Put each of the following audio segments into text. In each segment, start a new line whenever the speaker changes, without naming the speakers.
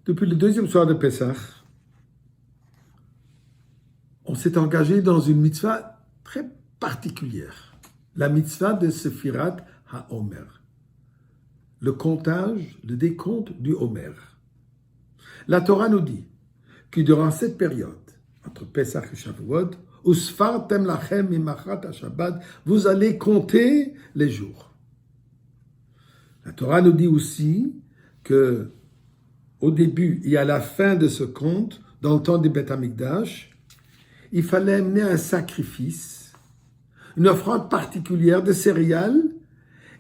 Depuis le deuxième soir de Pessah, on s'est engagé dans une mitzvah très particulière. La mitzvah de Sephirat HaOmer. Le comptage, le décompte du Homer. La Torah nous dit que durant cette période, entre Pessah et Shavuot, Usfartem lachem imachat ha-Shabbat, vous allez compter les jours. La Torah nous dit aussi que au début et à la fin de ce compte, dans le temps du Beth Amikdash, il fallait amener un sacrifice, une offrande particulière de céréales,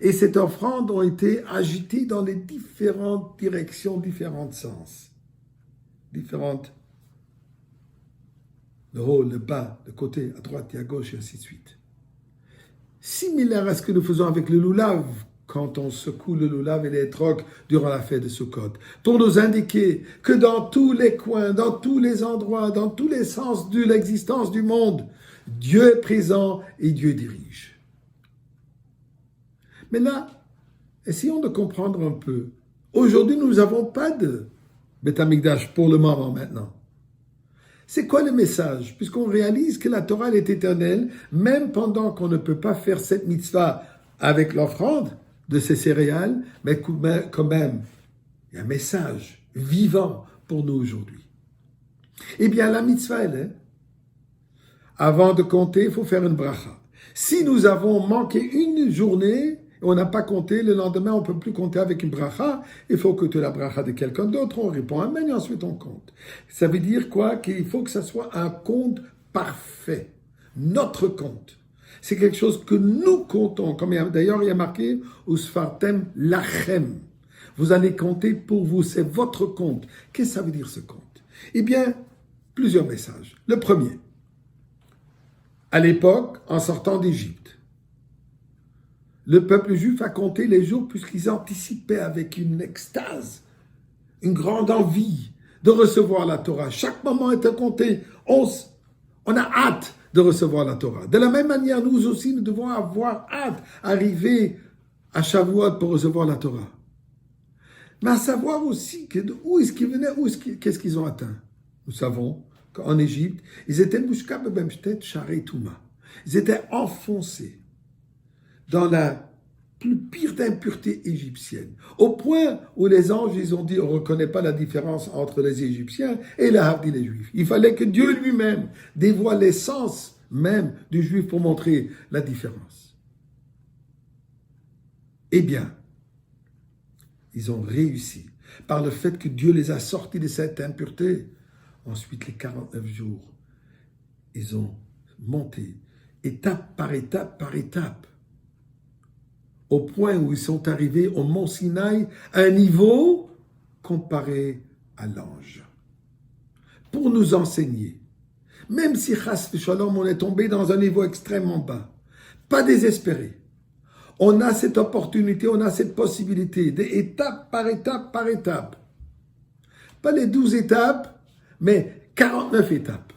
et cette offrande a été agitée dans les différentes directions, différents sens. Différentes, le haut, le bas, le côté, à droite et à gauche, et ainsi de suite. Similaire à ce que nous faisons avec le loulav, quand on secoue le loulav et les trocs durant la fête de Sukkot, pour nous indiquer que dans tous les coins, dans tous les endroits, dans tous les sens de l'existence du monde, Dieu est présent et Dieu dirige. Mais là, essayons de comprendre un peu. Aujourd'hui, nous n'avons pas de Beth Amikdash pour le moment maintenant. C'est quoi le message? Puisqu'on réalise que la Torah elle est éternelle, même pendant qu'on ne peut pas faire cette mitzvah avec l'offrande de ces céréales, mais quand même, il y a un message vivant pour nous aujourd'hui. Eh bien, la mitzvah, elle est, avant de compter, il faut faire une bracha. Si nous avons manqué une journée, on n'a pas compté, le lendemain, on ne peut plus compter avec une bracha. Il faut que tu aies la bracha de quelqu'un d'autre, on répond amen et ensuite on compte. Ça veut dire quoi? Qu'il faut que ça soit un compte parfait. Notre compte. C'est quelque chose que nous comptons. Comme d'ailleurs, il y a marqué Usfartem lachem. Vous allez compter pour vous, c'est votre compte. Qu'est-ce que ça veut dire ce compte? Eh bien, plusieurs messages. Le premier, à l'époque, en sortant d'Égypte, le peuple juif a compté les jours puisqu'ils anticipaient avec une extase, une grande envie de recevoir la Torah. Chaque moment était compté. On a hâte de recevoir la Torah. De la même manière, nous aussi, nous devons avoir hâte d'arriver à Shavuot pour recevoir la Torah. Mais à savoir aussi que où est-ce qu'ils venaient, qu'est-ce qu'ils ont atteint. Nous savons qu'en Égypte, ils étaient Mushkab Bemshtet Sharei Touma. Ils étaient enfoncés dans la plus pire d'impureté égyptienne. Au point où les anges, ils ont dit, on ne reconnaît pas la différence entre les Égyptiens et les Juifs. Il fallait que Dieu lui-même dévoile l'essence même du Juif pour montrer la différence. Eh bien, ils ont réussi par le fait que Dieu les a sortis de cette impureté. Ensuite, les 49 jours, ils ont monté étape par étape par étape, au point où ils sont arrivés au mont Sinaï à un niveau comparé à l'ange. Pour nous enseigner, même si Chas v'Shalom, on est tombé dans un niveau extrêmement bas, pas désespéré, on a cette opportunité, on a cette possibilité, d'étape par étape par étape. Pas les 12 étapes, mais 49 étapes.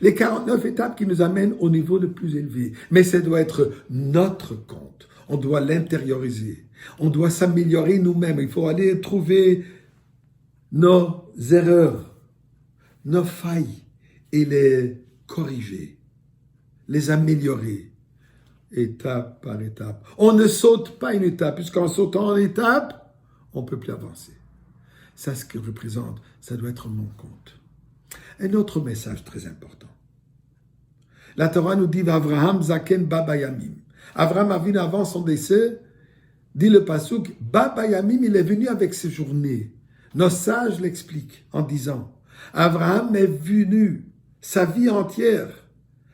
Les 49 étapes qui nous amènent au niveau le plus élevé. Mais ça doit être notre compte. On doit l'intérioriser. On doit s'améliorer nous-mêmes. Il faut aller trouver nos erreurs, nos failles et les corriger, les améliorer, étape par étape. On ne saute pas une étape, puisqu'en sautant une étape, on ne peut plus avancer. Ça, ce que représente, ça doit être mon compte. Un autre message très important. La Torah nous dit Avraham Zaken Baba Yamim. Avraham Avinu, avant son décès, dit le pasuk, Baba Yamim, il est venu avec ses journées. Nos sages l'expliquent en disant, Avraham est venu sa vie entière.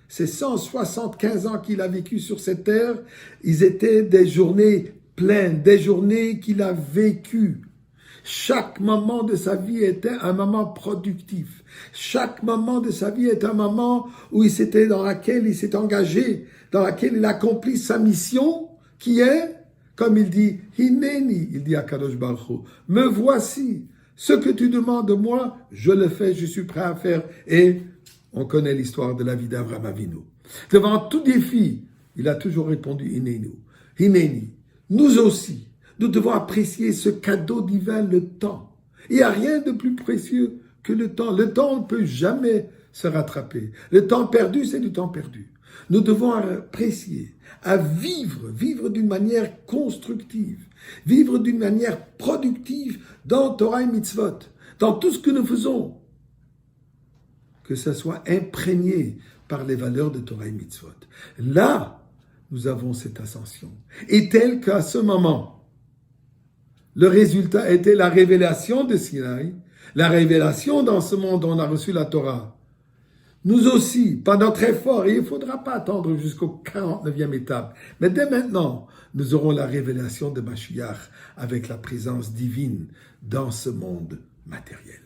Ces 175 ans qu'il a vécu sur cette terre, ils étaient des journées pleines, des journées qu'il a vécues. Chaque moment de sa vie était un moment productif. Chaque moment de sa vie est un moment où dans laquelle il s'est engagé, dans laquelle il accomplit sa mission, qui est, comme il dit, Hineni, il dit à Kadosh Baruch Hu, me voici, ce que tu demandes de moi, je le fais, je suis prêt à faire. Et on connaît l'histoire de la vie d'Avraham Avinu. Devant tout défi, il a toujours répondu Hineni. Hineni. Nous aussi, nous devons apprécier ce cadeau divin, le temps. Il n'y a rien de plus précieux que le temps. Le temps ne peut jamais se rattraper. Le temps perdu, c'est du temps perdu. Nous devons apprécier, à vivre d'une manière constructive, vivre d'une manière productive dans Torah et Mitzvot, dans tout ce que nous faisons, que ça soit imprégné par les valeurs de Torah et Mitzvot. Là, nous avons cette ascension. Et tel qu'à ce moment, le résultat était la révélation de Sinaï, la révélation dans ce monde où on a reçu la Torah. Nous aussi, par notre effort, et il ne faudra pas attendre jusqu'au 49e étape, mais dès maintenant, nous aurons la révélation de Mashiach avec la présence divine dans ce monde matériel.